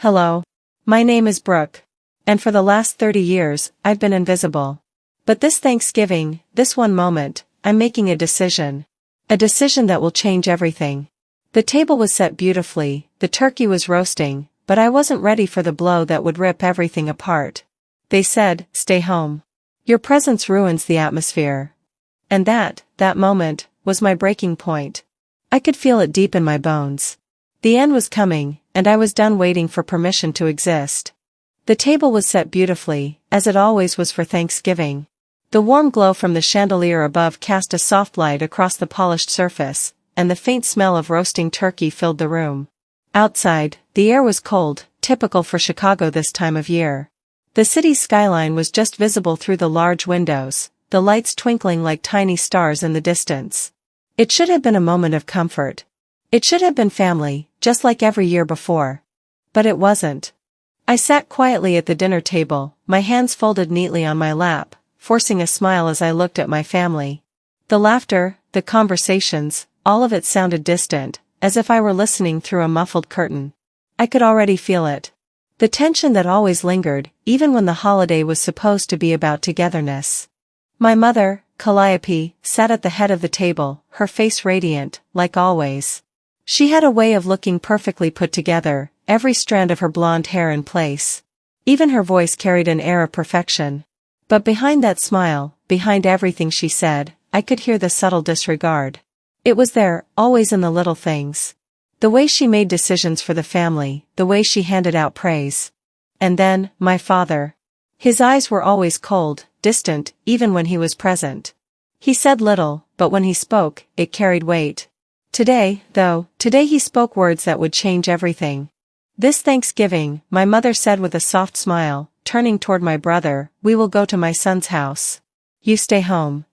Hello. My name is Brooke. And for the last 30 years, I've been invisible. But this Thanksgiving, this one moment, I'm making a decision. A decision that will change everything. The table was set beautifully, the turkey was roasting, but I wasn't ready for the blow that would rip everything apart. They said, "Stay home. Your presence ruins the atmosphere." And that moment, was my breaking point. I could feel it deep in my bones. The end was coming, and I was done waiting for permission to exist. The table was set beautifully, as it always was for Thanksgiving. The warm glow from the chandelier above cast a soft light across the polished surface, and the faint smell of roasting turkey filled the room. Outside, the air was cold, typical for Chicago this time of year. The city's skyline was just visible through the large windows, the lights twinkling like tiny stars in the distance. It should have been a moment of comfort. It should have been family, just like every year before. But it wasn't. I sat quietly at the dinner table, my hands folded neatly on my lap, forcing a smile as I looked at my family. The laughter, the conversations, all of it sounded distant, as if I were listening through a muffled curtain. I could already feel it. The tension that always lingered, even when the holiday was supposed to be about togetherness. My mother, Calliope, sat at the head of the table, her face radiant, like always. She had a way of looking perfectly put together, every strand of her blonde hair in place. Even her voice carried an air of perfection. But behind that smile, behind everything she said, I could hear the subtle disregard. It was there, always in the little things. The way she made decisions for the family, the way she handed out praise. And then, my father. His eyes were always cold, distant, even when he was present. He said little, but when he spoke, it carried weight. Today he spoke words that would change everything. "This Thanksgiving," my mother said with a soft smile, turning toward my brother, "we will go to my son's house. You stay home."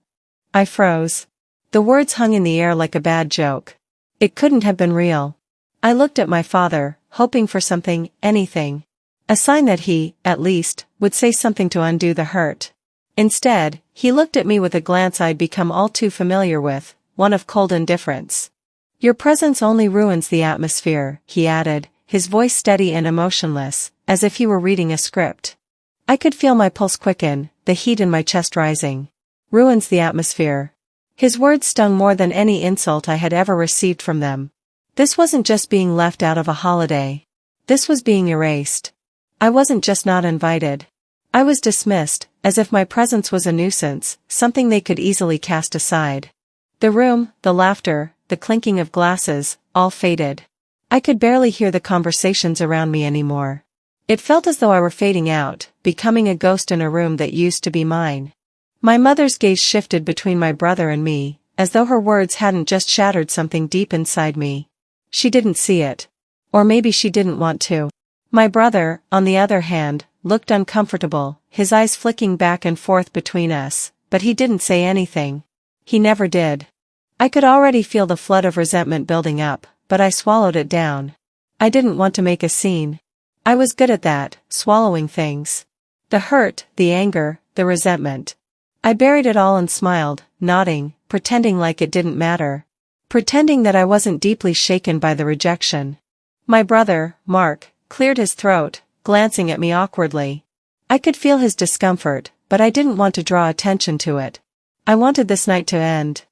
I froze. The words hung in the air like a bad joke. It couldn't have been real. I looked at my father, hoping for something, anything. A sign that he, at least, would say something to undo the hurt. Instead, he looked at me with a glance I'd become all too familiar with, one of cold indifference. "Your presence only ruins the atmosphere," he added, his voice steady and emotionless, as if he were reading a script. I could feel my pulse quicken, the heat in my chest rising. Ruins the atmosphere. His words stung more than any insult I had ever received from them. This wasn't just being left out of a holiday. This was being erased. I wasn't just not invited. I was dismissed, as if my presence was a nuisance, something they could easily cast aside. The room, the laughter, the clinking of glasses, all faded. I could barely hear the conversations around me anymore. It felt as though I were fading out, becoming a ghost in a room that used to be mine. My mother's gaze shifted between my brother and me, as though her words hadn't just shattered something deep inside me. She didn't see it. Or maybe she didn't want to. My brother, on the other hand, looked uncomfortable, his eyes flicking back and forth between us, but he didn't say anything. He never did. I could already feel the flood of resentment building up, but I swallowed it down. I didn't want to make a scene. I was good at that, swallowing things. The hurt, the anger, the resentment. I buried it all and smiled, nodding, pretending like it didn't matter. Pretending that I wasn't deeply shaken by the rejection. My brother, Mark, cleared his throat, glancing at me awkwardly. I could feel his discomfort, but I didn't want to draw attention to it. I wanted this night to end.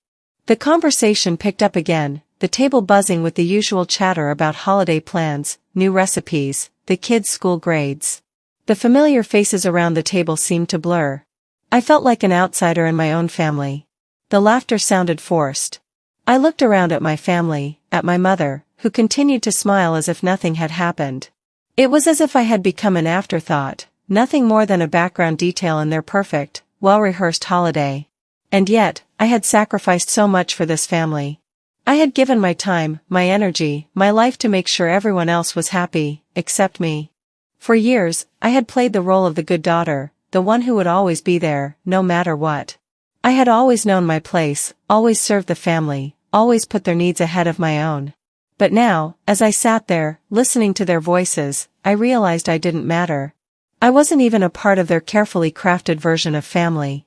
The conversation picked up again, the table buzzing with the usual chatter about holiday plans, new recipes, the kids' school grades. The familiar faces around the table seemed to blur. I felt like an outsider in my own family. The laughter sounded forced. I looked around at my family, at my mother, who continued to smile as if nothing had happened. It was as if I had become an afterthought, nothing more than a background detail in their perfect, well-rehearsed holiday. And yet, I had sacrificed so much for this family. I had given my time, my energy, my life to make sure everyone else was happy, except me. For years, I had played the role of the good daughter, the one who would always be there, no matter what. I had always known my place, always served the family, always put their needs ahead of my own. But now, as I sat there, listening to their voices, I realized I didn't matter. I wasn't even a part of their carefully crafted version of family.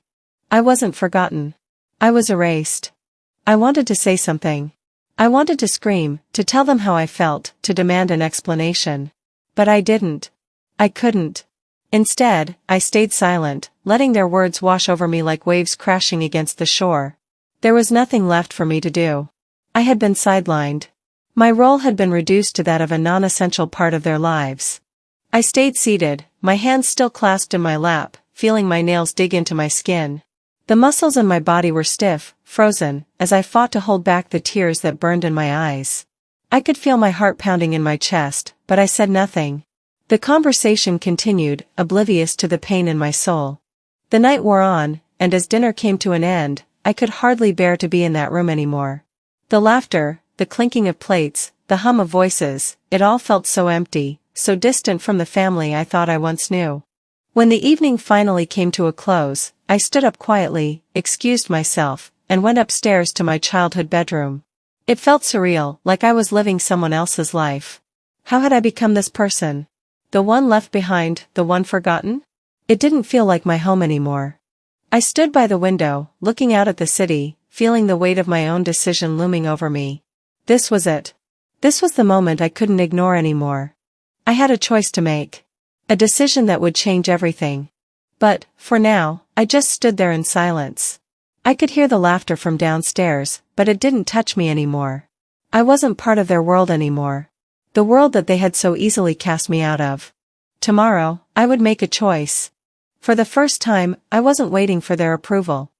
I wasn't forgotten. I was erased. I wanted to say something. I wanted to scream, to tell them how I felt, to demand an explanation. But I didn't. I couldn't. Instead, I stayed silent, letting their words wash over me like waves crashing against the shore. There was nothing left for me to do. I had been sidelined. My role had been reduced to that of a non-essential part of their lives. I stayed seated, my hands still clasped in my lap, feeling my nails dig into my skin. The muscles in my body were stiff, frozen, as I fought to hold back the tears that burned in my eyes. I could feel my heart pounding in my chest, but I said nothing. The conversation continued, oblivious to the pain in my soul. The night wore on, and as dinner came to an end, I could hardly bear to be in that room anymore. The laughter, the clinking of plates, the hum of voices, it all felt so empty, so distant from the family I thought I once knew. When the evening finally came to a close, I stood up quietly, excused myself, and went upstairs to my childhood bedroom. It felt surreal, like I was living someone else's life. How had I become this person? The one left behind, the one forgotten? It didn't feel like my home anymore. I stood by the window, looking out at the city, feeling the weight of my own decision looming over me. This was it. This was the moment I couldn't ignore anymore. I had a choice to make. A decision that would change everything. But, for now, I just stood there in silence. I could hear the laughter from downstairs, but it didn't touch me anymore. I wasn't part of their world anymore. The world that they had so easily cast me out of. Tomorrow, I would make a choice. For the first time, I wasn't waiting for their approval.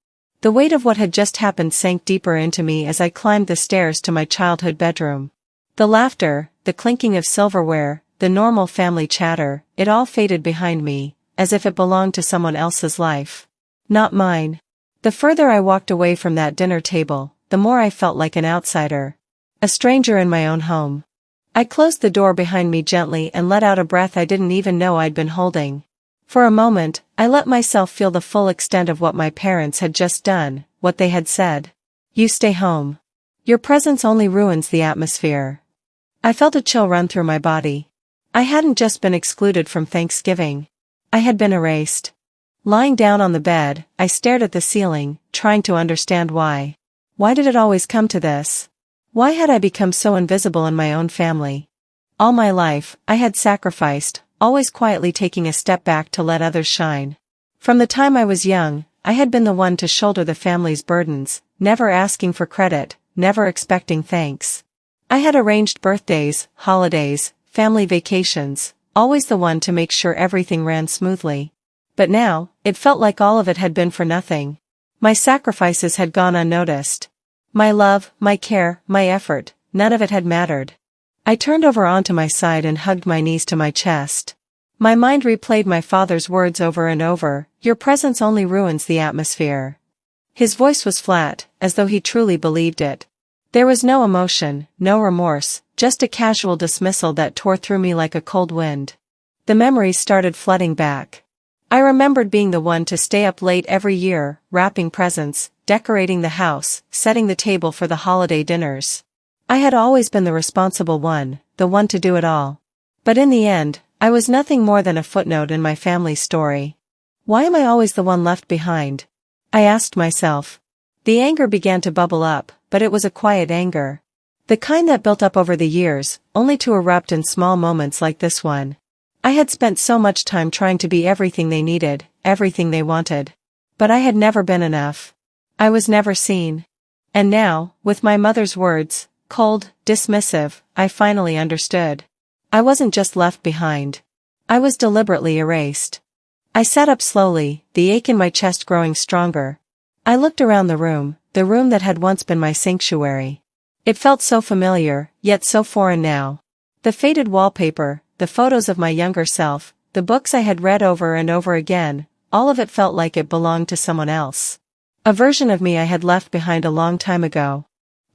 The weight of what had just happened sank deeper into me as I climbed the stairs to my childhood bedroom. The laughter, the clinking of silverware, the normal family chatter, it all faded behind me, as if it belonged to someone else's life. Not mine. The further I walked away from that dinner table, the more I felt like an outsider. A stranger in my own home. I closed the door behind me gently and let out a breath I didn't even know I'd been holding. For a moment, I let myself feel the full extent of what my parents had just done, what they had said. You stay home. Your presence only ruins the atmosphere. I felt a chill run through my body. I hadn't just been excluded from Thanksgiving. I had been erased. Lying down on the bed, I stared at the ceiling, trying to understand why. Why did it always come to this? Why had I become so invisible in my own family? All my life, I had sacrificed, always quietly taking a step back to let others shine. From the time I was young, I had been the one to shoulder the family's burdens, never asking for credit, never expecting thanks. I had arranged birthdays, holidays, family vacations, always the one to make sure everything ran smoothly. But now, it felt like all of it had been for nothing. My sacrifices had gone unnoticed. My love, my care, my effort, none of it had mattered. I turned over onto my side and hugged my knees to my chest. My mind replayed my father's words over and over, your presence only ruins the atmosphere. His voice was flat, as though he truly believed it. There was no emotion, no remorse, just a casual dismissal that tore through me like a cold wind. The memories started flooding back. I remembered being the one to stay up late every year, wrapping presents, decorating the house, setting the table for the holiday dinners. I had always been the responsible one, the one to do it all. But in the end, I was nothing more than a footnote in my family's story. Why am I always the one left behind? I asked myself. The anger began to bubble up, but it was a quiet anger. The kind that built up over the years, only to erupt in small moments like this one. I had spent so much time trying to be everything they needed, everything they wanted. But I had never been enough. I was never seen. And now, with my mother's words, cold, dismissive, I finally understood. I wasn't just left behind. I was deliberately erased. I sat up slowly, the ache in my chest growing stronger. I looked around the room that had once been my sanctuary. It felt so familiar, yet so foreign now. The faded wallpaper, the photos of my younger self, the books I had read over and over again, all of it felt like it belonged to someone else. A version of me I had left behind a long time ago.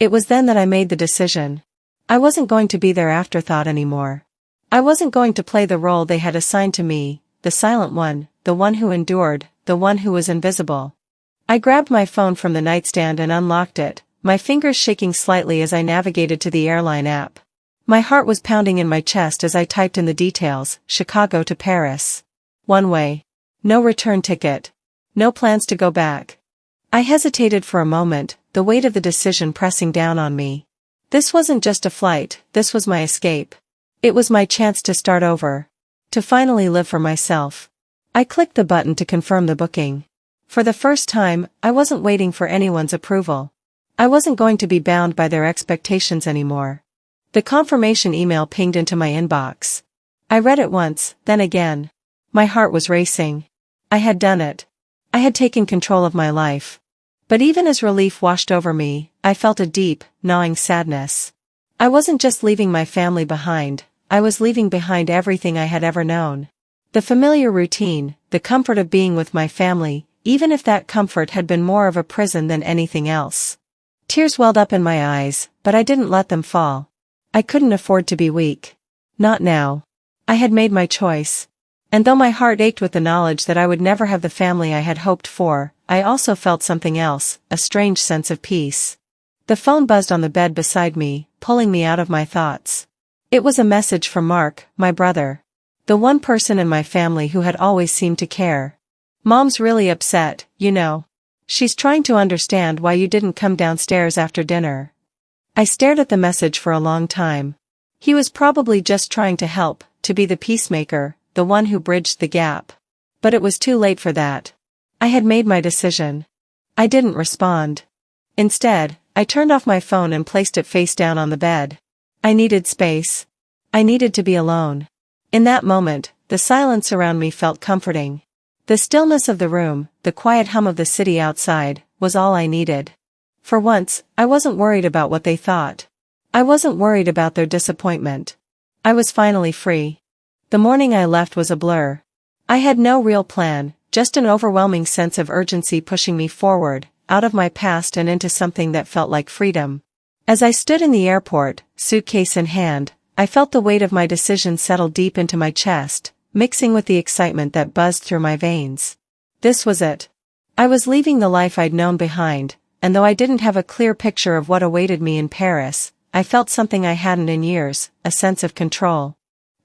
It was then that I made the decision. I wasn't going to be their afterthought anymore. I wasn't going to play the role they had assigned to me, the silent one, the one who endured, the one who was invisible. I grabbed my phone from the nightstand and unlocked it, my fingers shaking slightly as I navigated to the airline app. My heart was pounding in my chest as I typed in the details, Chicago to Paris. One way. No return ticket. No plans to go back. I hesitated for a moment, the weight of the decision pressing down on me. This wasn't just a flight, this was my escape. It was my chance to start over. To finally live for myself. I clicked the button to confirm the booking. For the first time, I wasn't waiting for anyone's approval. I wasn't going to be bound by their expectations anymore. The confirmation email pinged into my inbox. I read it once, then again. My heart was racing. I had done it. I had taken control of my life. But even as relief washed over me, I felt a deep, gnawing sadness. I wasn't just leaving my family behind, I was leaving behind everything I had ever known. The familiar routine, the comfort of being with my family, even if that comfort had been more of a prison than anything else. Tears welled up in my eyes, but I didn't let them fall. I couldn't afford to be weak. Not now. I had made my choice. And though my heart ached with the knowledge that I would never have the family I had hoped for, I also felt something else, a strange sense of peace. The phone buzzed on the bed beside me, pulling me out of my thoughts. It was a message from Mark, my brother. The one person in my family who had always seemed to care. Mom's really upset, you know. She's trying to understand why you didn't come downstairs after dinner. I stared at the message for a long time. He was probably just trying to help, to be the peacemaker, the one who bridged the gap. But it was too late for that. I had made my decision. I didn't respond. Instead, I turned off my phone and placed it face down on the bed. I needed space. I needed to be alone. In that moment, the silence around me felt comforting. The stillness of the room, the quiet hum of the city outside, was all I needed. For once, I wasn't worried about what they thought. I wasn't worried about their disappointment. I was finally free. The morning I left was a blur. I had no real plan, just an overwhelming sense of urgency pushing me forward, out of my past and into something that felt like freedom. As I stood in the airport, suitcase in hand, I felt the weight of my decision settle deep into my chest, mixing with the excitement that buzzed through my veins. This was it. I was leaving the life I'd known behind, and though I didn't have a clear picture of what awaited me in Paris, I felt something I hadn't in years, a sense of control.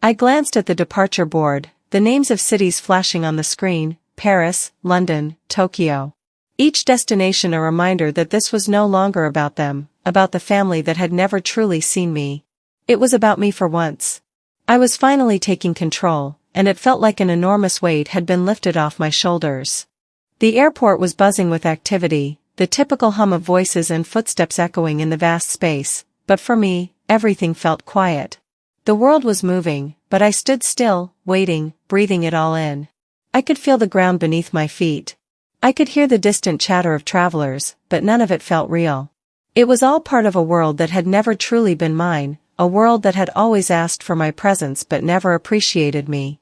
I glanced at the departure board, the names of cities flashing on the screen, Paris, London, Tokyo. Each destination a reminder that this was no longer about them, about the family that had never truly seen me. It was about me for once. I was finally taking control, and it felt like an enormous weight had been lifted off my shoulders. The airport was buzzing with activity, the typical hum of voices and footsteps echoing in the vast space, but for me, everything felt quiet. The world was moving, but I stood still, waiting, breathing it all in. I could feel the ground beneath my feet. I could hear the distant chatter of travelers, but none of it felt real. It was all part of a world that had never truly been mine, a world that had always asked for my presence but never appreciated me.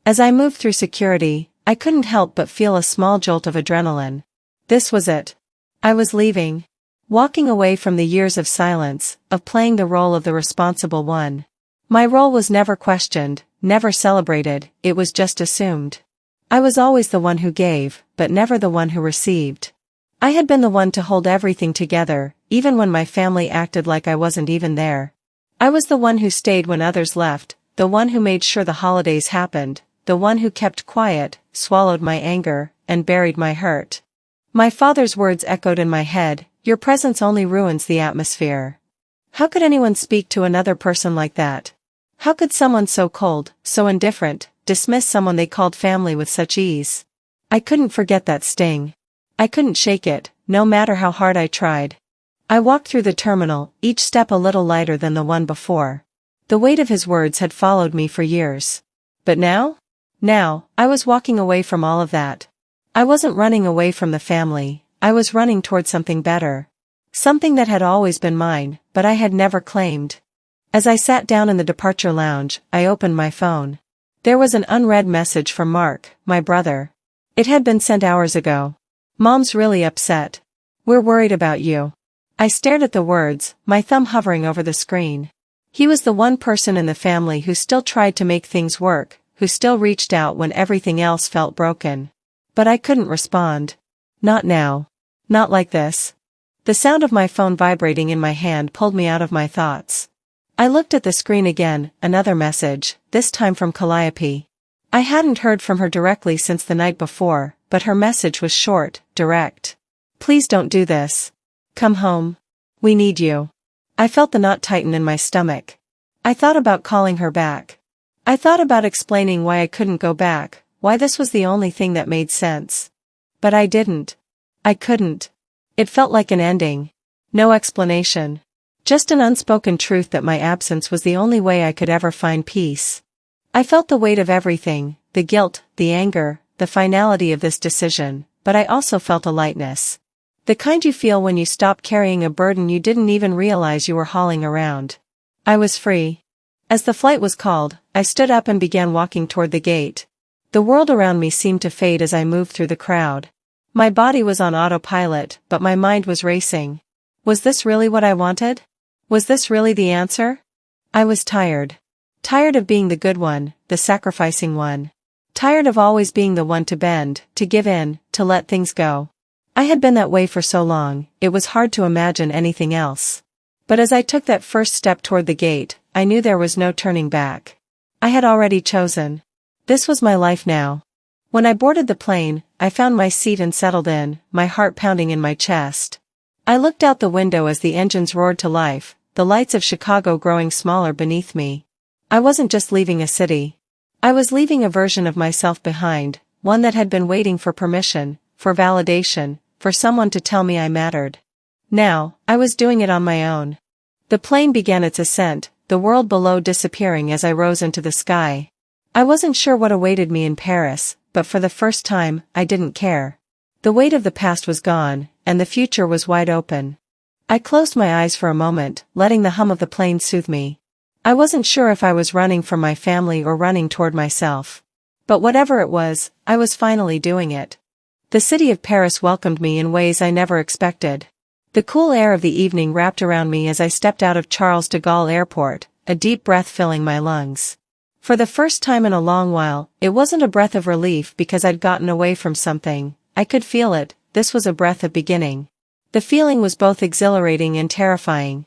As I moved through security, I couldn't help but feel a small jolt of adrenaline. This was it. I was leaving. Walking away from the years of silence, of playing the role of the responsible one. My role was never questioned, never celebrated, it was just assumed. I was always the one who gave, but never the one who received. I had been the one to hold everything together, even when my family acted like I wasn't even there. I was the one who stayed when others left, the one who made sure the holidays happened, the one who kept quiet, swallowed my anger, and buried my hurt. My father's words echoed in my head, "Your presence only ruins the atmosphere." How could anyone speak to another person like that? How could someone so cold, so indifferent, dismiss someone they called family with such ease? I couldn't forget that sting. I couldn't shake it, no matter how hard I tried. I walked through the terminal, each step a little lighter than the one before. The weight of his words had followed me for years. But now? Now, I was walking away from all of that. I wasn't running away from the family, I was running toward something better. Something that had always been mine, but I had never claimed. As I sat down in the departure lounge, I opened my phone. There was an unread message from Mark, my brother. It had been sent hours ago. "Mom's really upset. We're worried about you." I stared at the words, my thumb hovering over the screen. He was the one person in the family who still tried to make things work, who still reached out when everything else felt broken. But I couldn't respond. Not now. Not like this. The sound of my phone vibrating in my hand pulled me out of my thoughts. I looked at the screen again, another message, this time from Calliope. I hadn't heard from her directly since the night before, but her message was short, direct. "Please don't do this. Come home. We need you." I felt the knot tighten in my stomach. I thought about calling her back. I thought about explaining why I couldn't go back, why this was the only thing that made sense. But I didn't. I couldn't. It felt like an ending. No explanation. Just an unspoken truth that my absence was the only way I could ever find peace. I felt the weight of everything, the guilt, the anger, the finality of this decision, but I also felt a lightness. The kind you feel when you stop carrying a burden you didn't even realize you were hauling around. I was free. As the flight was called, I stood up and began walking toward the gate. The world around me seemed to fade as I moved through the crowd. My body was on autopilot, but my mind was racing. Was this really what I wanted? Was this really the answer? I was tired. Tired of being the good one, the sacrificing one. Tired of always being the one to bend, to give in, to let things go. I had been that way for so long, it was hard to imagine anything else. But as I took that first step toward the gate, I knew there was no turning back. I had already chosen. This was my life now. When I boarded the plane, I found my seat and settled in, my heart pounding in my chest. I looked out the window as the engines roared to life, the lights of Chicago growing smaller beneath me. I wasn't just leaving a city. I was leaving a version of myself behind, one that had been waiting for permission, for validation, for someone to tell me I mattered. Now, I was doing it on my own. The plane began its ascent, the world below disappearing as I rose into the sky. I wasn't sure what awaited me in Paris, but for the first time, I didn't care. The weight of the past was gone, and the future was wide open. I closed my eyes for a moment, letting the hum of the plane soothe me. I wasn't sure if I was running from my family or running toward myself. But whatever it was, I was finally doing it. The city of Paris welcomed me in ways I never expected. The cool air of the evening wrapped around me as I stepped out of Charles de Gaulle Airport, a deep breath filling my lungs. For the first time in a long while, it wasn't a breath of relief because I'd gotten away from something. I could feel it, this was a breath of beginning. The feeling was both exhilarating and terrifying.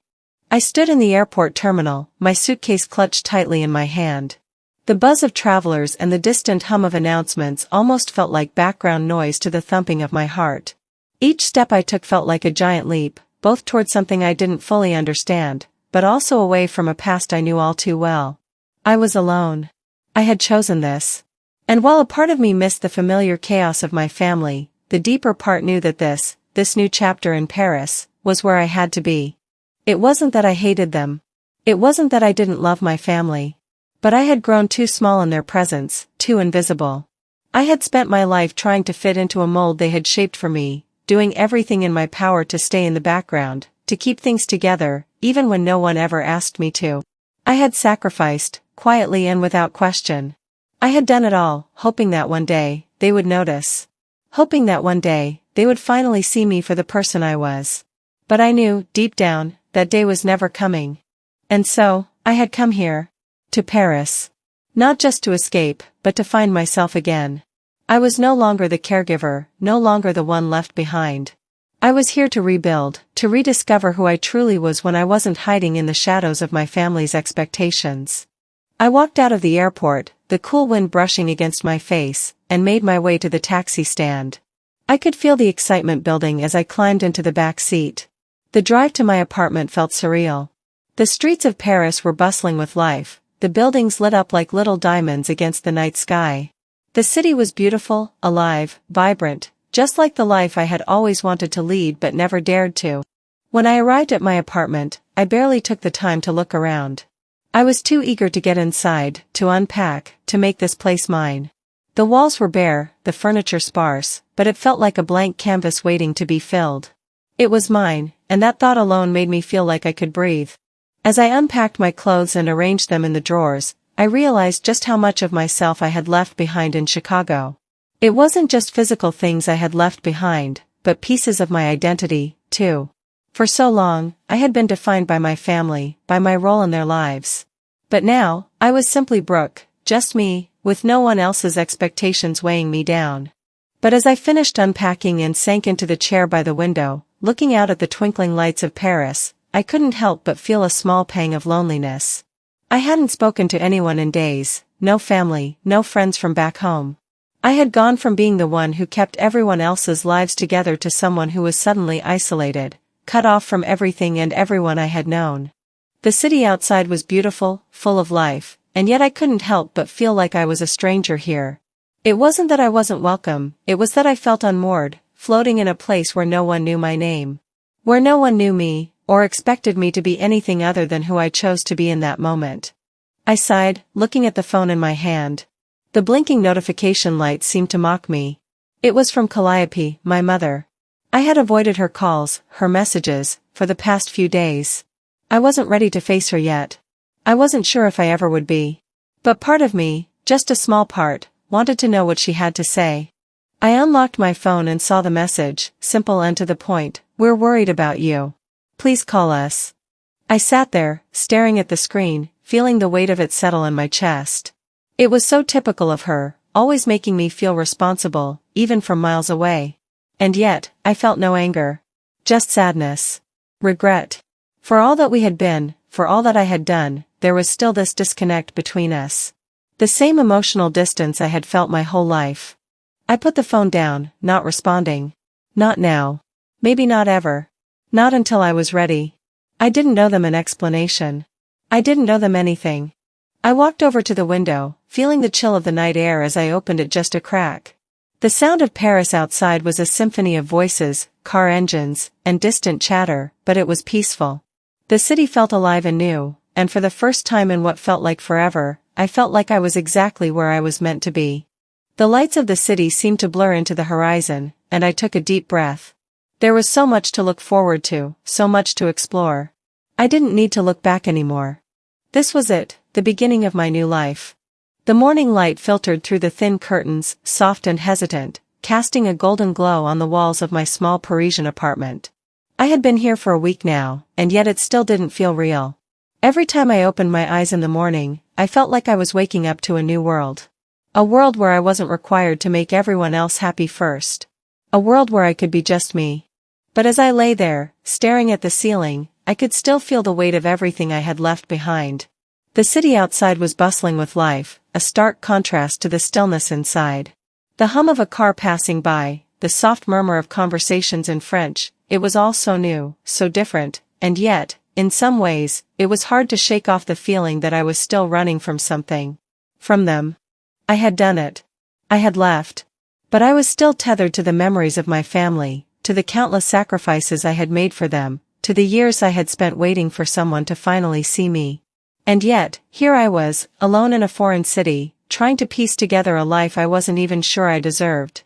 I stood in the airport terminal, my suitcase clutched tightly in my hand. The buzz of travelers and the distant hum of announcements almost felt like background noise to the thumping of my heart. Each step I took felt like a giant leap, both toward something I didn't fully understand, but also away from a past I knew all too well. I was alone. I had chosen this. And while a part of me missed the familiar chaos of my family, the deeper part knew that this new chapter in Paris, was where I had to be. It wasn't that I hated them. It wasn't that I didn't love my family. But I had grown too small in their presence, too invisible. I had spent my life trying to fit into a mold they had shaped for me, doing everything in my power to stay in the background, to keep things together, even when no one ever asked me to. I had sacrificed, quietly and without question. I had done it all, hoping that one day, they would notice. Hoping that one day, they would finally see me for the person I was. But I knew, deep down, that day was never coming. And so, I had come here. To Paris. Not just to escape, but to find myself again. I was no longer the caregiver, no longer the one left behind. I was here to rebuild, to rediscover who I truly was when I wasn't hiding in the shadows of my family's expectations. I walked out of the airport, the cool wind brushing against my face, and made my way to the taxi stand. I could feel the excitement building as I climbed into the back seat. The drive to my apartment felt surreal. The streets of Paris were bustling with life, the buildings lit up like little diamonds against the night sky. The city was beautiful, alive, vibrant, just like the life I had always wanted to lead but never dared to. When I arrived at my apartment, I barely took the time to look around. I was too eager to get inside, to unpack, to make this place mine. The walls were bare, the furniture sparse, but it felt like a blank canvas waiting to be filled. It was mine, and that thought alone made me feel like I could breathe. As I unpacked my clothes and arranged them in the drawers, I realized just how much of myself I had left behind in Chicago. It wasn't just physical things I had left behind, but pieces of my identity, too. For so long, I had been defined by my family, by my role in their lives. But now, I was simply Brooke, just me, with no one else's expectations weighing me down. But as I finished unpacking and sank into the chair by the window, looking out at the twinkling lights of Paris, I couldn't help but feel a small pang of loneliness. I hadn't spoken to anyone in days, no family, no friends from back home. I had gone from being the one who kept everyone else's lives together to someone who was suddenly isolated, cut off from everything and everyone I had known. The city outside was beautiful, full of life, and yet I couldn't help but feel like I was a stranger here. It wasn't that I wasn't welcome, it was that I felt unmoored, floating in a place where no one knew my name. Where no one knew me, or expected me to be anything other than who I chose to be in that moment. I sighed, looking at the phone in my hand. The blinking notification light seemed to mock me. It was from Calliope, my mother. I had avoided her calls, her messages, for the past few days. I wasn't ready to face her yet. I wasn't sure if I ever would be. But part of me, just a small part, wanted to know what she had to say. I unlocked my phone and saw the message, simple and to the point, "We're worried about you. Please call us." I sat there, staring at the screen, feeling the weight of it settle in my chest. It was so typical of her, always making me feel responsible, even from miles away. And yet, I felt no anger. Just sadness. Regret. For all that we had been, for all that I had done, there was still this disconnect between us. The same emotional distance I had felt my whole life. I put the phone down, not responding. Not now. Maybe not ever. Not until I was ready. I didn't owe them an explanation. I didn't owe them anything. I walked over to the window, feeling the chill of the night air as I opened it just a crack. The sound of Paris outside was a symphony of voices, car engines, and distant chatter, but it was peaceful. The city felt alive and new, and for the first time in what felt like forever, I felt like I was exactly where I was meant to be. The lights of the city seemed to blur into the horizon, and I took a deep breath. There was so much to look forward to, so much to explore. I didn't need to look back anymore. This was it, the beginning of my new life. The morning light filtered through the thin curtains, soft and hesitant, casting a golden glow on the walls of my small Parisian apartment. I had been here for a week now, and yet it still didn't feel real. Every time I opened my eyes in the morning, I felt like I was waking up to a new world. A world where I wasn't required to make everyone else happy first. A world where I could be just me. But as I lay there, staring at the ceiling, I could still feel the weight of everything I had left behind. The city outside was bustling with life, a stark contrast to the stillness inside. The hum of a car passing by, the soft murmur of conversations in French, it was all so new, so different, and yet, in some ways, it was hard to shake off the feeling that I was still running from something. From them. I had done it. I had left. But I was still tethered to the memories of my family, to the countless sacrifices I had made for them, to the years I had spent waiting for someone to finally see me. And yet, here I was, alone in a foreign city, trying to piece together a life I wasn't even sure I deserved.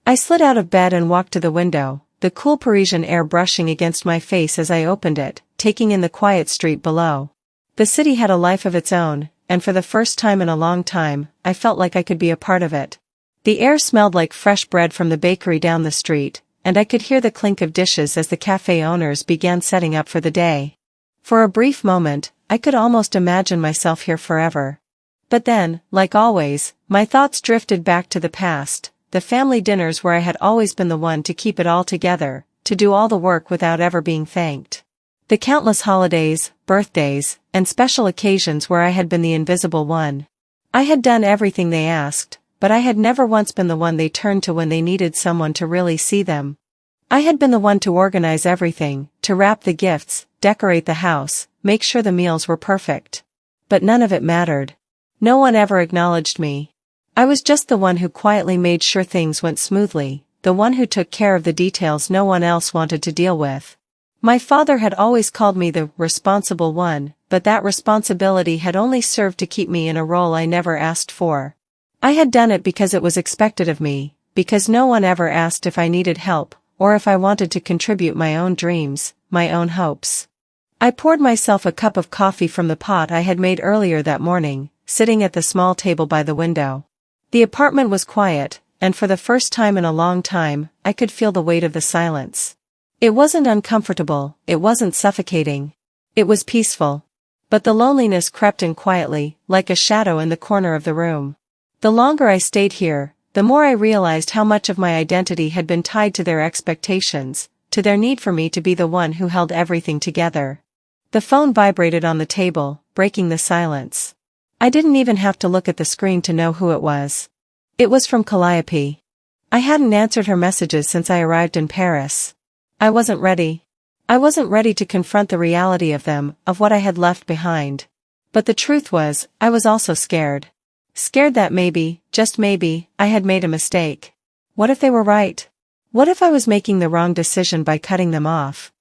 I slid out of bed and walked to the window, the cool Parisian air brushing against my face as I opened it, taking in the quiet street below. The city had a life of its own, and for the first time in a long time, I felt like I could be a part of it. The air smelled like fresh bread from the bakery down the street, and I could hear the clink of dishes as the cafe owners began setting up for the day. For a brief moment, I could almost imagine myself here forever. But then, like always, my thoughts drifted back to the past, the family dinners where I had always been the one to keep it all together, to do all the work without ever being thanked. The countless holidays, birthdays, and special occasions where I had been the invisible one. I had done everything they asked, but I had never once been the one they turned to when they needed someone to really see them. I had been the one to organize everything, to wrap the gifts, decorate the house, make sure the meals were perfect. But none of it mattered. No one ever acknowledged me. I was just the one who quietly made sure things went smoothly, the one who took care of the details no one else wanted to deal with. My father had always called me the responsible one, but that responsibility had only served to keep me in a role I never asked for. I had done it because it was expected of me, because no one ever asked if I needed help, or if I wanted to contribute my own dreams, my own hopes. I poured myself a cup of coffee from the pot I had made earlier that morning, sitting at the small table by the window. The apartment was quiet, and for the first time in a long time, I could feel the weight of the silence. It wasn't uncomfortable, it wasn't suffocating. It was peaceful. But the loneliness crept in quietly, like a shadow in the corner of the room. The longer I stayed here, the more I realized how much of my identity had been tied to their expectations, to their need for me to be the one who held everything together. The phone vibrated on the table, breaking the silence. I didn't even have to look at the screen to know who it was. It was from Calliope. I hadn't answered her messages since I arrived in Paris. I wasn't ready. I wasn't ready to confront the reality of them, of what I had left behind. But the truth was, I was also scared. Scared that maybe, just maybe, I had made a mistake. What if they were right? What if I was making the wrong decision by cutting them off?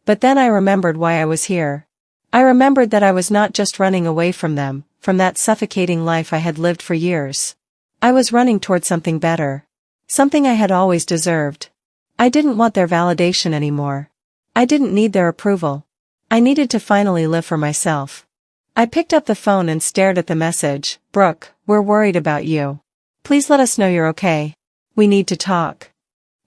But then I remembered why I was here. I remembered that I was not just running away from them, from that suffocating life I had lived for years. I was running toward something better. Something I had always deserved. I didn't want their validation anymore. I didn't need their approval. I needed to finally live for myself. I picked up the phone and stared at the message. "Brooke, we're worried about you. Please let us know you're okay. We need to talk."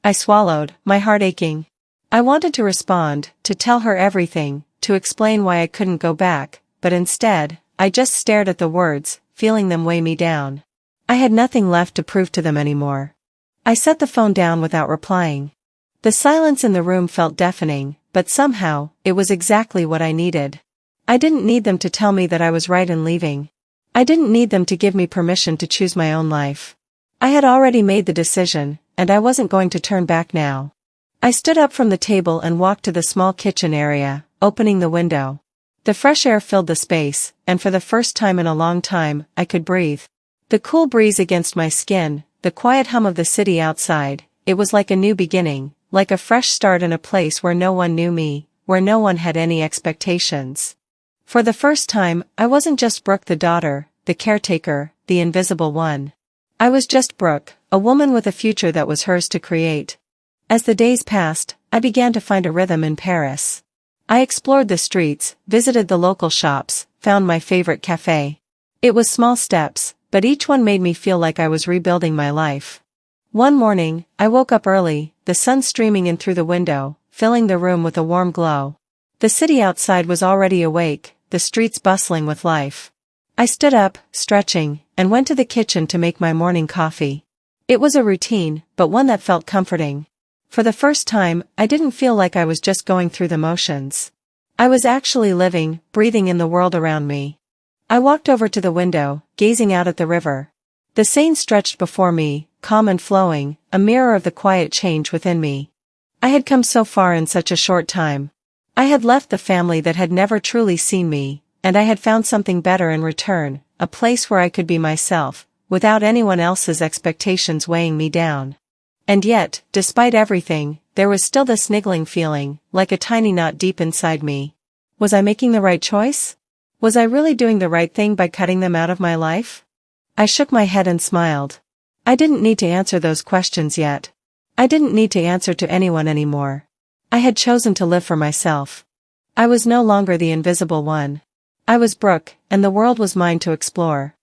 I swallowed, my heart aching. I wanted to respond, to tell her everything, to explain why I couldn't go back, but instead, I just stared at the words, feeling them weigh me down. I had nothing left to prove to them anymore. I set the phone down without replying. The silence in the room felt deafening, but somehow, it was exactly what I needed. I didn't need them to tell me that I was right in leaving. I didn't need them to give me permission to choose my own life. I had already made the decision, and I wasn't going to turn back now. I stood up from the table and walked to the small kitchen area, opening the window. The fresh air filled the space, and for the first time in a long time, I could breathe. The cool breeze against my skin, the quiet hum of the city outside, it was like a new beginning, like a fresh start in a place where no one knew me, where no one had any expectations. For the first time, I wasn't just Brooke the daughter, the caretaker, the invisible one. I was just Brooke, a woman with a future that was hers to create. As the days passed, I began to find a rhythm in Paris. I explored the streets, visited the local shops, found my favorite cafe. It was small steps, but each one made me feel like I was rebuilding my life. One morning, I woke up early, the sun streaming in through the window, filling the room with a warm glow. The city outside was already awake, the streets bustling with life. I stood up, stretching, and went to the kitchen to make my morning coffee. It was a routine, but one that felt comforting. For the first time, I didn't feel like I was just going through the motions. I was actually living, breathing in the world around me. I walked over to the window, gazing out at the river. The Seine stretched before me, calm and flowing, a mirror of the quiet change within me. I had come so far in such a short time. I had left the family that had never truly seen me, and I had found something better in return, a place where I could be myself, without anyone else's expectations weighing me down. And yet, despite everything, there was still this niggling feeling, like a tiny knot deep inside me. Was I making the right choice? Was I really doing the right thing by cutting them out of my life? I shook my head and smiled. I didn't need to answer those questions yet. I didn't need to answer to anyone anymore. I had chosen to live for myself. I was no longer the invisible one. I was Brooke, and the world was mine to explore.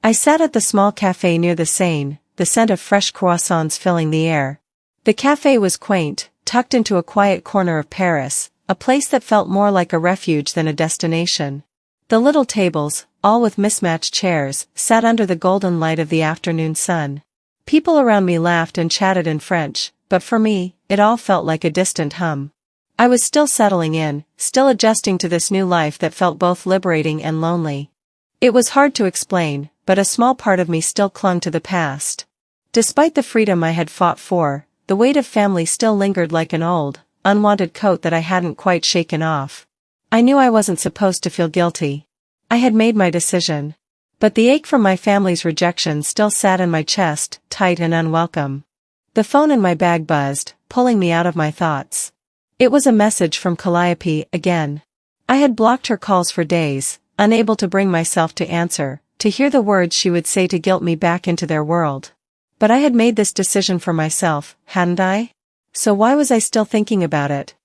I sat at the small cafe near the Seine, the scent of fresh croissants filling the air. The cafe was quaint, tucked into a quiet corner of Paris, a place that felt more like a refuge than a destination. The little tables, all with mismatched chairs, sat under the golden light of the afternoon sun. People around me laughed and chatted in French, but for me, it all felt like a distant hum. I was still settling in, still adjusting to this new life that felt both liberating and lonely. It was hard to explain, but a small part of me still clung to the past. Despite the freedom I had fought for, the weight of family still lingered like an old, unwanted coat that I hadn't quite shaken off. I knew I wasn't supposed to feel guilty. I had made my decision. But the ache from my family's rejection still sat in my chest, tight and unwelcome. The phone in my bag buzzed, pulling me out of my thoughts. It was a message from Calliope again. I had blocked her calls for days, unable to bring myself to answer, to hear the words she would say to guilt me back into their world. But I had made this decision for myself, hadn't I? So why was I still thinking about it?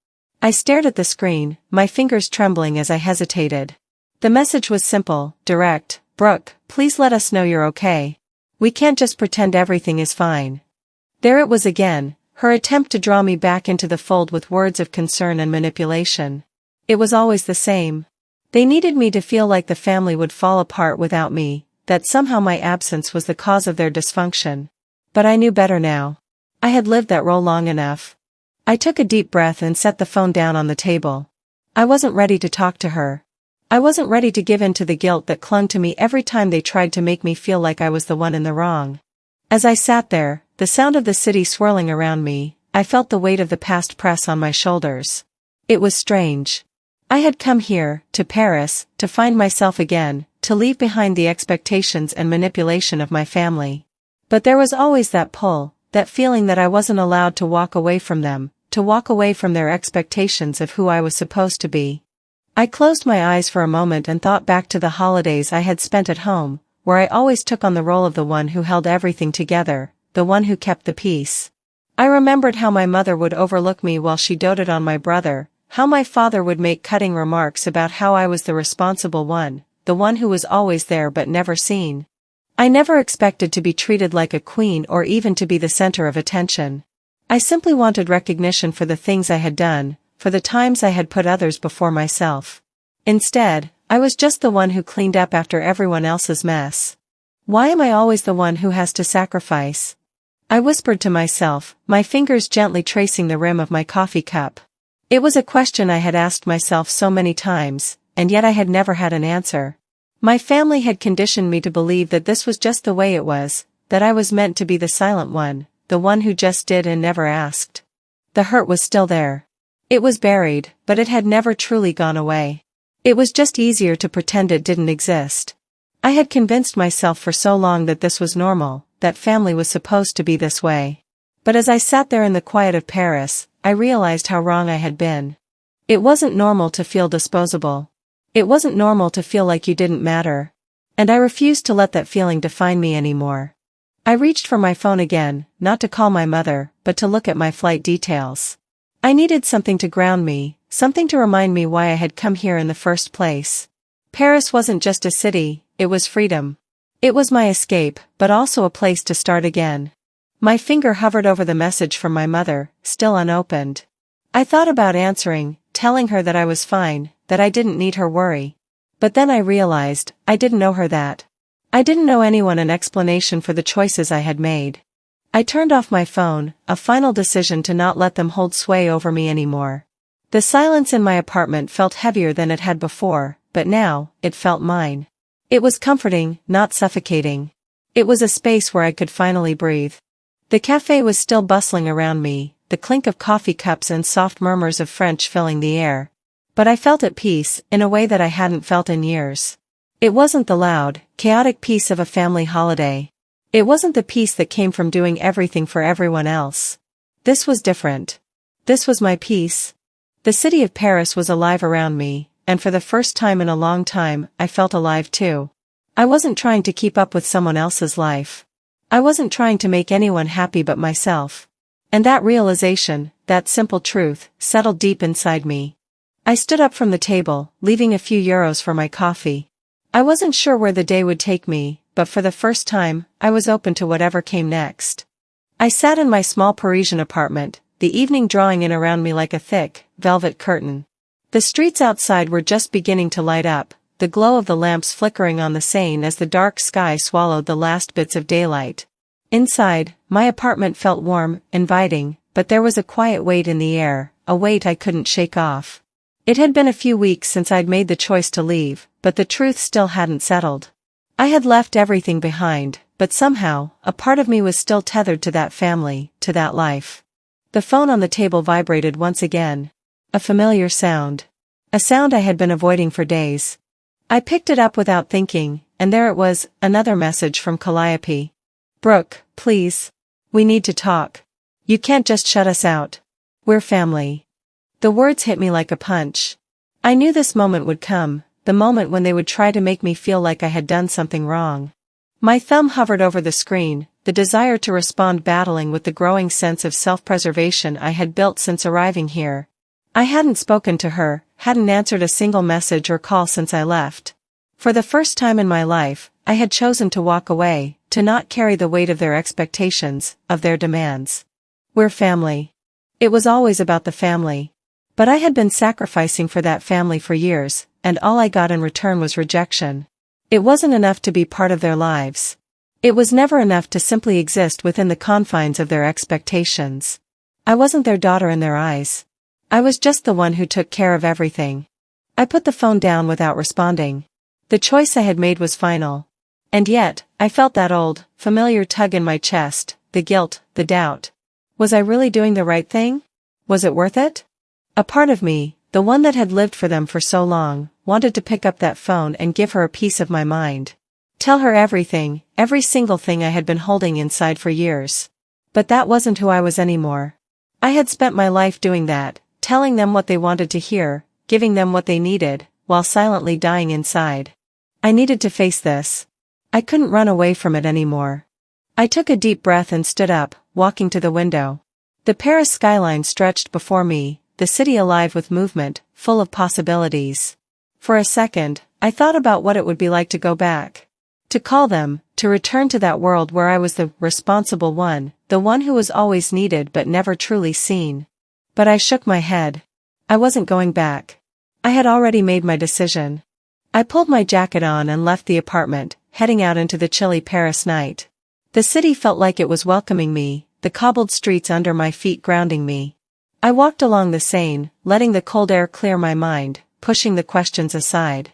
I stared at the screen, my fingers trembling as I hesitated. The message was simple, direct. "Brooke, please let us know you're okay. We can't just pretend everything is fine." There it was again, her attempt to draw me back into the fold with words of concern and manipulation. It was always the same. They needed me to feel like the family would fall apart without me, that somehow my absence was the cause of their dysfunction. But I knew better now. I had lived that role long enough. I took a deep breath and set the phone down on the table. I wasn't ready to talk to her. I wasn't ready to give in to the guilt that clung to me every time they tried to make me feel like I was the one in the wrong. As I sat there, the sound of the city swirling around me, I felt the weight of the past press on my shoulders. It was strange. I had come here, to Paris, to find myself again, to leave behind the expectations and manipulation of my family. But there was always that pull, that feeling that I wasn't allowed to walk away from them, to walk away from their expectations of who I was supposed to be. I closed my eyes for a moment and thought back to the holidays I had spent at home, where I always took on the role of the one who held everything together, the one who kept the peace. I remembered how my mother would overlook me while she doted on my brother, how my father would make cutting remarks about how I was the responsible one, the one who was always there but never seen. I never expected to be treated like a queen or even to be the center of attention. I simply wanted recognition for the things I had done, for the times I had put others before myself. Instead, I was just the one who cleaned up after everyone else's mess. Why am I always the one who has to sacrifice? I whispered to myself, my fingers gently tracing the rim of my coffee cup. It was a question I had asked myself so many times, and yet I had never had an answer. My family had conditioned me to believe that this was just the way it was, that I was meant to be the silent one, the one who just did and never asked. The hurt was still there. It was buried, but it had never truly gone away. It was just easier to pretend it didn't exist. I had convinced myself for so long that this was normal, that family was supposed to be this way. But as I sat there in the quiet of Paris, I realized how wrong I had been. It wasn't normal to feel disposable. It wasn't normal to feel like you didn't matter. And I refused to let that feeling define me anymore. I reached for my phone again, not to call my mother, but to look at my flight details. I needed something to ground me, something to remind me why I had come here in the first place. Paris wasn't just a city, it was freedom. It was my escape, but also a place to start again. My finger hovered over the message from my mother, still unopened. I thought about answering, telling her that I was fine, that I didn't need her worry. But then I realized, I didn't owe her that. I didn't owe anyone an explanation for the choices I had made. I turned off my phone, a final decision to not let them hold sway over me anymore. The silence in my apartment felt heavier than it had before, but now, it felt mine. It was comforting, not suffocating. It was a space where I could finally breathe. The cafe was still bustling around me, the clink of coffee cups and soft murmurs of French filling the air. But I felt at peace, in a way that I hadn't felt in years. It wasn't the loud, chaotic peace of a family holiday. It wasn't the peace that came from doing everything for everyone else. This was different. This was my peace. The city of Paris was alive around me, and for the first time in a long time, I felt alive too. I wasn't trying to keep up with someone else's life. I wasn't trying to make anyone happy but myself. And that realization, that simple truth, settled deep inside me. I stood up from the table, leaving a few euros for my coffee. I wasn't sure where the day would take me, but for the first time, I was open to whatever came next. I sat in my small Parisian apartment, the evening drawing in around me like a thick, velvet curtain. The streets outside were just beginning to light up, the glow of the lamps flickering on the Seine as the dark sky swallowed the last bits of daylight. Inside, my apartment felt warm, inviting, but there was a quiet weight in the air, a weight I couldn't shake off. It had been a few weeks since I'd made the choice to leave, but the truth still hadn't settled. I had left everything behind, but somehow, a part of me was still tethered to that family, to that life. The phone on the table vibrated once again. A familiar sound. A sound I had been avoiding for days. I picked it up without thinking, and there it was, another message from Calliope. "Brooke, please. We need to talk. You can't just shut us out. We're family." The words hit me like a punch. I knew this moment would come, the moment when they would try to make me feel like I had done something wrong. My thumb hovered over the screen, the desire to respond battling with the growing sense of self-preservation I had built since arriving here. I hadn't spoken to her, hadn't answered a single message or call since I left. For the first time in my life, I had chosen to walk away, to not carry the weight of their expectations, of their demands. We're family. It was always about the family. But I had been sacrificing for that family for years, and all I got in return was rejection. It wasn't enough to be part of their lives. It was never enough to simply exist within the confines of their expectations. I wasn't their daughter in their eyes. I was just the one who took care of everything. I put the phone down without responding. The choice I had made was final. And yet, I felt that old, familiar tug in my chest, the guilt, the doubt. Was I really doing the right thing? Was it worth it? A part of me, the one that had lived for them for so long, wanted to pick up that phone and give her a piece of my mind. Tell her everything, every single thing I had been holding inside for years. But that wasn't who I was anymore. I had spent my life doing that, telling them what they wanted to hear, giving them what they needed, while silently dying inside. I needed to face this. I couldn't run away from it anymore. I took a deep breath and stood up, walking to the window. The Paris skyline stretched before me, the city alive with movement, full of possibilities. For a second, I thought about what it would be like to go back. To call them, to return to that world where I was the responsible one, the one who was always needed but never truly seen. But I shook my head. I wasn't going back. I had already made my decision. I pulled my jacket on and left the apartment, heading out into the chilly Paris night. The city felt like it was welcoming me, the cobbled streets under my feet grounding me. I walked along the Seine, letting the cold air clear my mind, pushing the questions aside.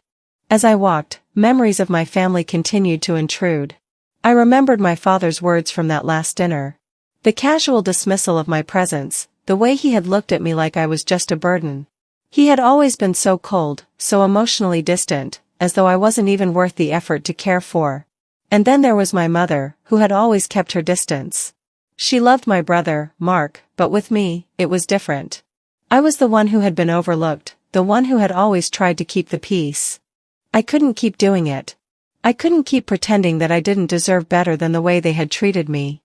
As I walked, memories of my family continued to intrude. I remembered my father's words from that last dinner. The casual dismissal of my presence, the way he had looked at me like I was just a burden. He had always been so cold, so emotionally distant, as though I wasn't even worth the effort to care for. And then there was my mother, who had always kept her distance. She loved my brother, Mark, but with me, it was different. I was the one who had been overlooked, the one who had always tried to keep the peace. I couldn't keep doing it. I couldn't keep pretending that I didn't deserve better than the way they had treated me.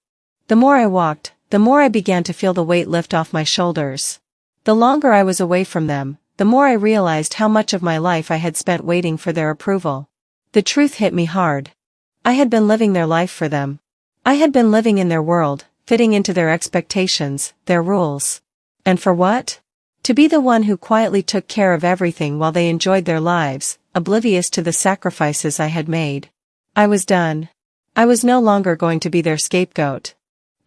The more I walked, the more I began to feel the weight lift off my shoulders. The longer I was away from them, the more I realized how much of my life I had spent waiting for their approval. The truth hit me hard. I had been living their life for them. I had been living in their world, fitting into their expectations, their rules. And for what? To be the one who quietly took care of everything while they enjoyed their lives, oblivious to the sacrifices I had made. I was done. I was no longer going to be their scapegoat.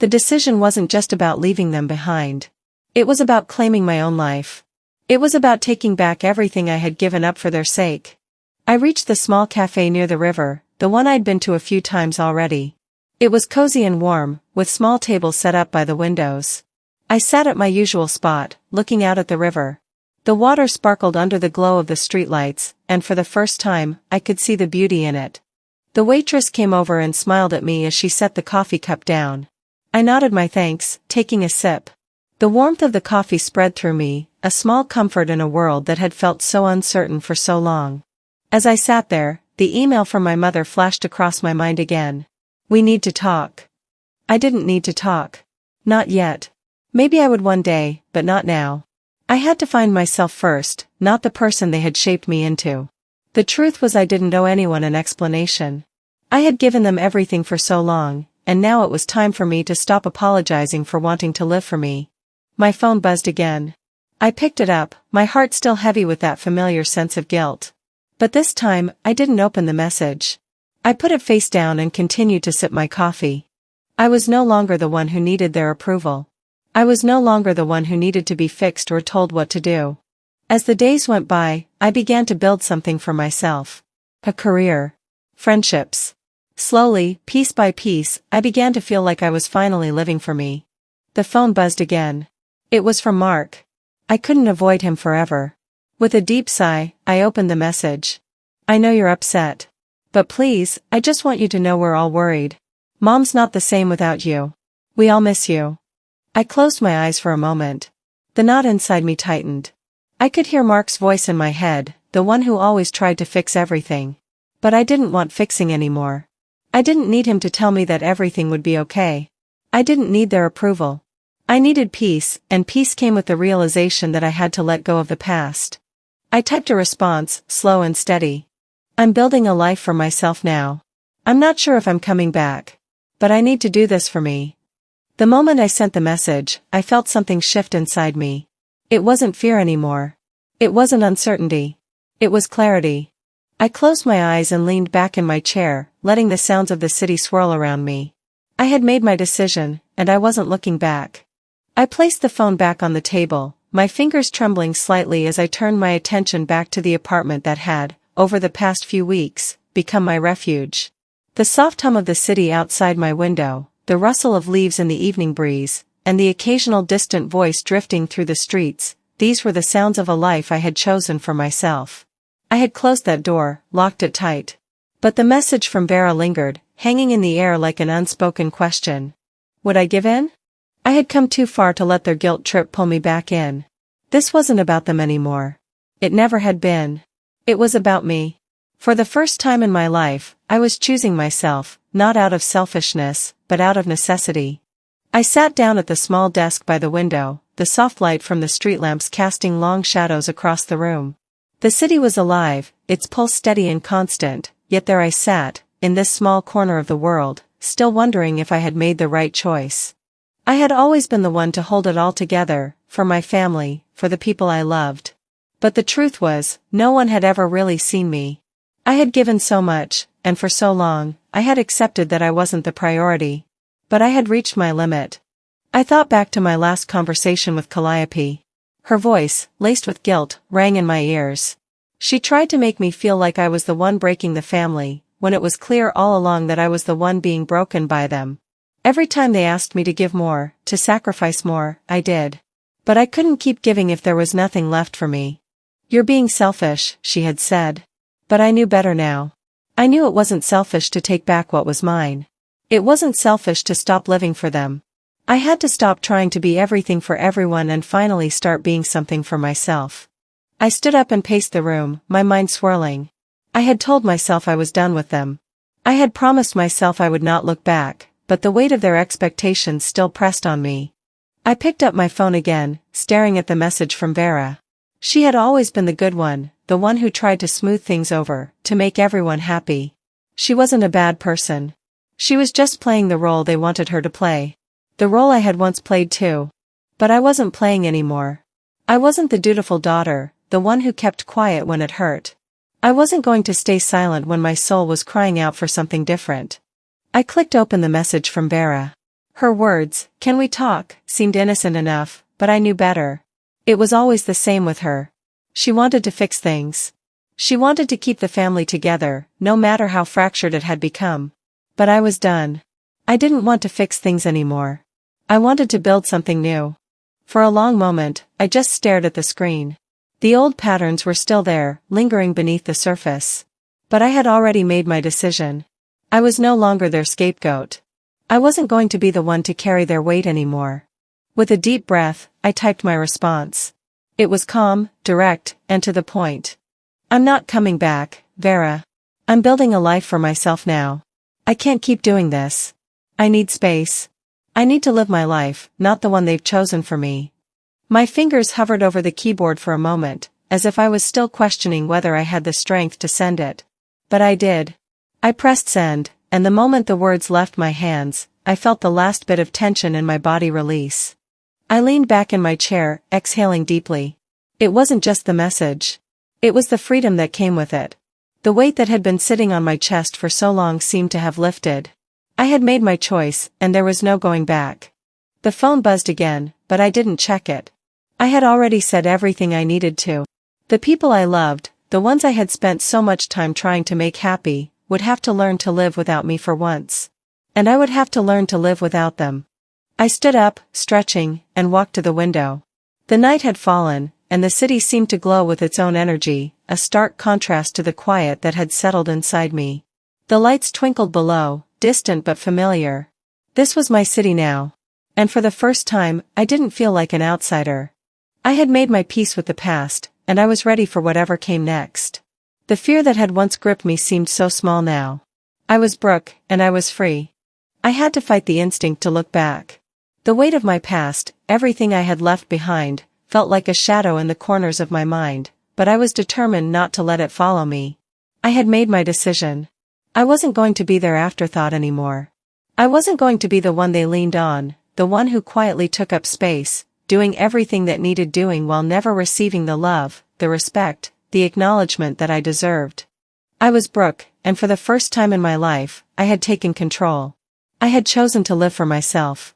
The decision wasn't just about leaving them behind. It was about claiming my own life. It was about taking back everything I had given up for their sake. I reached the small cafe near the river, the one I'd been to a few times already. It was cozy and warm, with small tables set up by the windows. I sat at my usual spot, looking out at the river. The water sparkled under the glow of the streetlights, and for the first time, I could see the beauty in it. The waitress came over and smiled at me as she set the coffee cup down. I nodded my thanks, taking a sip. The warmth of the coffee spread through me, a small comfort in a world that had felt so uncertain for so long. As I sat there, the email from my mother flashed across my mind again. We need to talk. I didn't need to talk. Not yet. Maybe I would one day, but not now. I had to find myself first, not the person they had shaped me into. The truth was I didn't owe anyone an explanation. I had given them everything for so long, and now it was time for me to stop apologizing for wanting to live for me. My phone buzzed again. I picked it up, my heart still heavy with that familiar sense of guilt. But this time, I didn't open the message. I put it face down and continued to sip my coffee. I was no longer the one who needed their approval. I was no longer the one who needed to be fixed or told what to do. As the days went by, I began to build something for myself. A career. Friendships. Slowly, piece by piece, I began to feel like I was finally living for me. The phone buzzed again. It was from Mark. I couldn't avoid him forever. With a deep sigh, I opened the message. I know you're upset. But please, I just want you to know we're all worried. Mom's not the same without you. We all miss you. I closed my eyes for a moment. The knot inside me tightened. I could hear Mark's voice in my head, the one who always tried to fix everything. But I didn't want fixing anymore. I didn't need him to tell me that everything would be okay. I didn't need their approval. I needed peace, and peace came with the realization that I had to let go of the past. I typed a response, slow and steady. I'm building a life for myself now. I'm not sure if I'm coming back. But I need to do this for me. The moment I sent the message, I felt something shift inside me. It wasn't fear anymore. It wasn't uncertainty. It was clarity. I closed my eyes and leaned back in my chair, letting the sounds of the city swirl around me. I had made my decision, and I wasn't looking back. I placed the phone back on the table, my fingers trembling slightly as I turned my attention back to the apartment that had, over the past few weeks, become my refuge. The soft hum of the city outside my window, the rustle of leaves in the evening breeze, and the occasional distant voice drifting through the streets, these were the sounds of a life I had chosen for myself. I had closed that door, locked it tight. But the message from Vera lingered, hanging in the air like an unspoken question. Would I give in? I had come too far to let their guilt trip pull me back in. This wasn't about them anymore. It never had been. It was about me. For the first time in my life, I was choosing myself, not out of selfishness, but out of necessity. I sat down at the small desk by the window, the soft light from the street lamps casting long shadows across the room. The city was alive, its pulse steady and constant, yet there I sat, in this small corner of the world, still wondering if I had made the right choice. I had always been the one to hold it all together, for my family, for the people I loved. But the truth was, no one had ever really seen me. I had given so much, and for so long, I had accepted that I wasn't the priority. But I had reached my limit. I thought back to my last conversation with Calliope. Her voice, laced with guilt, rang in my ears. She tried to make me feel like I was the one breaking the family, when it was clear all along that I was the one being broken by them. Every time they asked me to give more, to sacrifice more, I did. But I couldn't keep giving if there was nothing left for me. You're being selfish, she had said. But I knew better now. I knew it wasn't selfish to take back what was mine. It wasn't selfish to stop living for them. I had to stop trying to be everything for everyone and finally start being something for myself. I stood up and paced the room, my mind swirling. I had told myself I was done with them. I had promised myself I would not look back, but the weight of their expectations still pressed on me. I picked up my phone again, staring at the message from Vera. She had always been the good one, the one who tried to smooth things over, to make everyone happy. She wasn't a bad person. She was just playing the role they wanted her to play. The role I had once played too. But I wasn't playing anymore. I wasn't the dutiful daughter, the one who kept quiet when it hurt. I wasn't going to stay silent when my soul was crying out for something different. I clicked open the message from Vera. Her words, "Can we talk?" seemed innocent enough, but I knew better. It was always the same with her. She wanted to fix things. She wanted to keep the family together, no matter how fractured it had become. But I was done. I didn't want to fix things anymore. I wanted to build something new. For a long moment, I just stared at the screen. The old patterns were still there, lingering beneath the surface. But I had already made my decision. I was no longer their scapegoat. I wasn't going to be the one to carry their weight anymore. With a deep breath, I typed my response. It was calm, direct, and to the point. I'm not coming back, Vera. I'm building a life for myself now. I can't keep doing this. I need space. I need to live my life, not the one they've chosen for me. My fingers hovered over the keyboard for a moment, as if I was still questioning whether I had the strength to send it. But I did. I pressed send, and the moment the words left my hands, I felt the last bit of tension in my body release. I leaned back in my chair, exhaling deeply. It wasn't just the message. It was the freedom that came with it. The weight that had been sitting on my chest for so long seemed to have lifted. I had made my choice, and there was no going back. The phone buzzed again, but I didn't check it. I had already said everything I needed to. The people I loved, the ones I had spent so much time trying to make happy, would have to learn to live without me for once. And I would have to learn to live without them. I stood up, stretching, and walked to the window. The night had fallen, and the city seemed to glow with its own energy, a stark contrast to the quiet that had settled inside me. The lights twinkled below, distant but familiar. This was my city now. And for the first time, I didn't feel like an outsider. I had made my peace with the past, and I was ready for whatever came next. The fear that had once gripped me seemed so small now. I was Brooke, and I was free. I had to fight the instinct to look back. The weight of my past, everything I had left behind, felt like a shadow in the corners of my mind, but I was determined not to let it follow me. I had made my decision. I wasn't going to be their afterthought anymore. I wasn't going to be the one they leaned on, the one who quietly took up space, doing everything that needed doing while never receiving the love, the respect, the acknowledgement that I deserved. I was Brooke, and for the first time in my life, I had taken control. I had chosen to live for myself.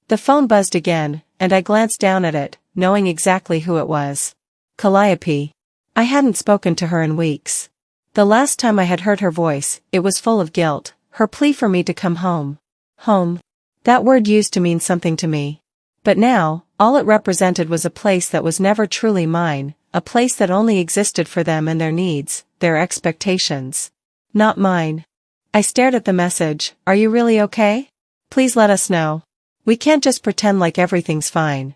The phone buzzed again, and I glanced down at it, knowing exactly who it was. Calliope. I hadn't spoken to her in weeks. The last time I had heard her voice, it was full of guilt, her plea for me to come home. Home. That word used to mean something to me. But now, All it represented was a place that was never truly mine, a place that only existed for them and their needs, their expectations. Not mine. I stared at the message. Are you really okay? Please let us know. We can't just pretend like everything's fine.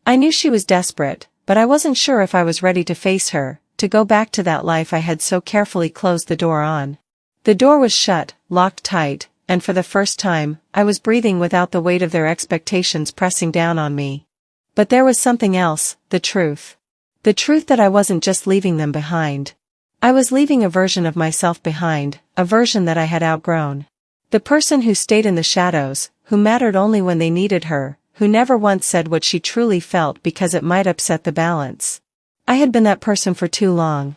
I knew she was desperate, but I wasn't sure if I was ready to face her, to go back to that life I had so carefully closed the door on. The door was shut, locked tight, and for the first time, I was breathing without the weight of their expectations pressing down on me. But there was something else, the truth. The truth that I wasn't just leaving them behind. I was leaving a version of myself behind, a version that I had outgrown. The person who stayed in the shadows, who mattered only when they needed her, who never once said what she truly felt because it might upset the balance. I had been that person for too long.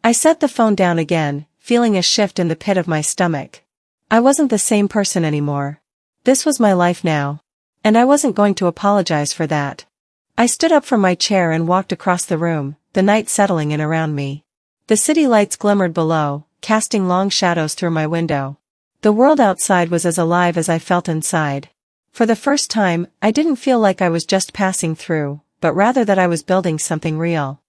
I set the phone down again, feeling a shift in the pit of my stomach. I wasn't the same person anymore. This was my life now. And I wasn't going to apologize for that. I stood up from my chair and walked across the room, the night settling in around me. The city lights glimmered below, casting long shadows through my window. The world outside was as alive as I felt inside. For the first time, I didn't feel like I was just passing through, but rather that I was building something real.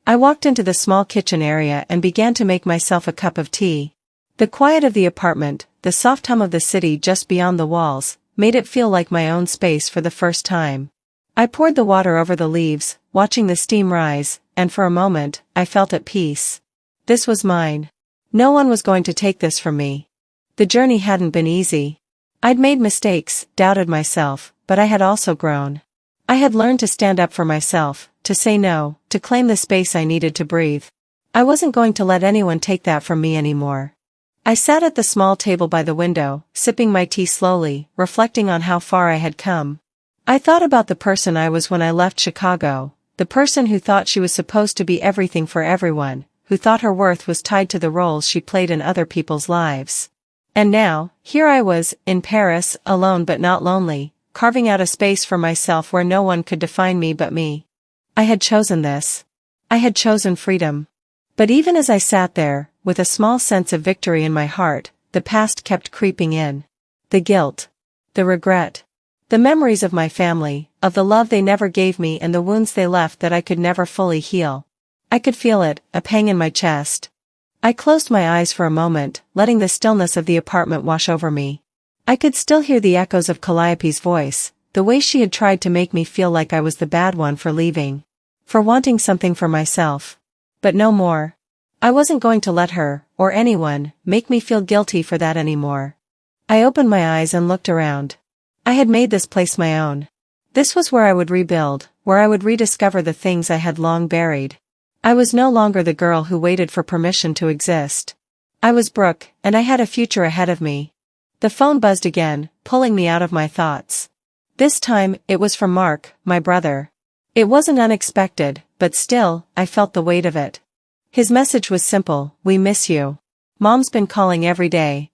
I walked into the small kitchen area and began to make myself a cup of tea. The quiet of the apartment, the soft hum of the city just beyond the walls, made it feel like my own space for the first time. I poured the water over the leaves, watching the steam rise, and for a moment, I felt at peace. This was mine. No one was going to take this from me. The journey hadn't been easy. I'd made mistakes, doubted myself, but I had also grown. I had learned to stand up for myself, to say no, to claim the space I needed to breathe. I wasn't going to let anyone take that from me anymore. I sat at the small table by the window, sipping my tea slowly, reflecting on how far I had come. I thought about the person I was when I left Chicago, the person who thought she was supposed to be everything for everyone, who thought her worth was tied to the roles she played in other people's lives. And now, here I was, in Paris, alone but not lonely, carving out a space for myself where no one could define me but me. I had chosen this. I had chosen freedom. But even as I sat there, with a small sense of victory in my heart, the past kept creeping in. The guilt. The regret. The memories of my family, of the love they never gave me and the wounds they left that I could never fully heal. I could feel it, a pang in my chest. I closed my eyes for a moment, letting the stillness of the apartment wash over me. I could still hear the echoes of Calliope's voice, the way she had tried to make me feel like I was the bad one for leaving. For wanting something for myself. But no more. I wasn't going to let her, or anyone, make me feel guilty for that anymore. I opened my eyes and looked around. I had made this place my own. This was where I would rebuild, where I would rediscover the things I had long buried. I was no longer the girl who waited for permission to exist. I was Brooke, and I had a future ahead of me. The phone buzzed again, pulling me out of my thoughts. This time, it was from Mark, my brother. It wasn't unexpected, but still, I felt the weight of it. His message was simple: "We miss you. Mom's been calling every day."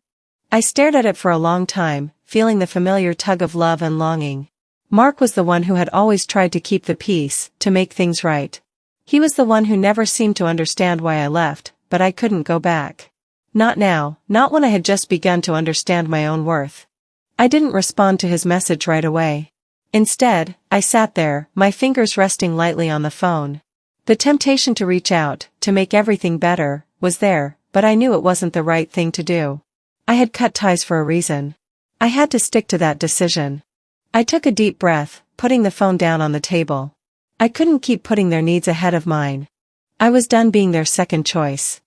I stared at it for a long time, feeling the familiar tug of love and longing. Mark was the one who had always tried to keep the peace, to make things right. He was the one who never seemed to understand why I left, but I couldn't go back. Not now, not when I had just begun to understand my own worth. I didn't respond to his message right away. Instead, I sat there, my fingers resting lightly on the phone. The temptation to reach out, to make everything better, was there, but I knew it wasn't the right thing to do. I had cut ties for a reason. I had to stick to that decision. I took a deep breath, putting the phone down on the table. I couldn't keep putting their needs ahead of mine. I was done being their second choice.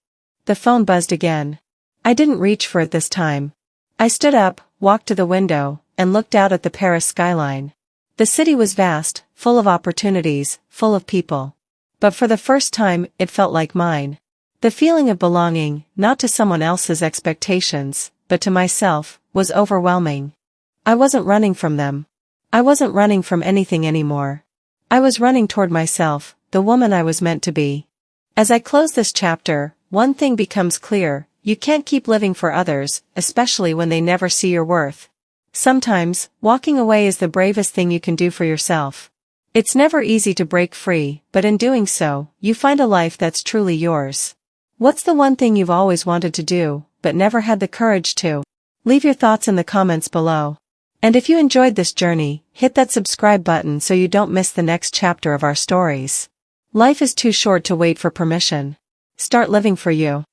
The phone buzzed again. I didn't reach for it this time. I stood up, walked to the window, and looked out at the Paris skyline. The city was vast, full of opportunities, full of people. But for the first time, it felt like mine. The feeling of belonging, not to someone else's expectations, but to myself, was overwhelming. I wasn't running from them. I wasn't running from anything anymore. I was running toward myself, the woman I was meant to be. As I close this chapter, one thing becomes clear: you can't keep living for others, especially when they never see your worth. Sometimes, walking away is the bravest thing you can do for yourself. It's never easy to break free, but in doing so, you find a life that's truly yours. What's the one thing you've always wanted to do, but never had the courage to? Leave your thoughts in the comments below. And if you enjoyed this journey, hit that subscribe button so you don't miss the next chapter of our stories. Life is too short to wait for permission. Start living for you.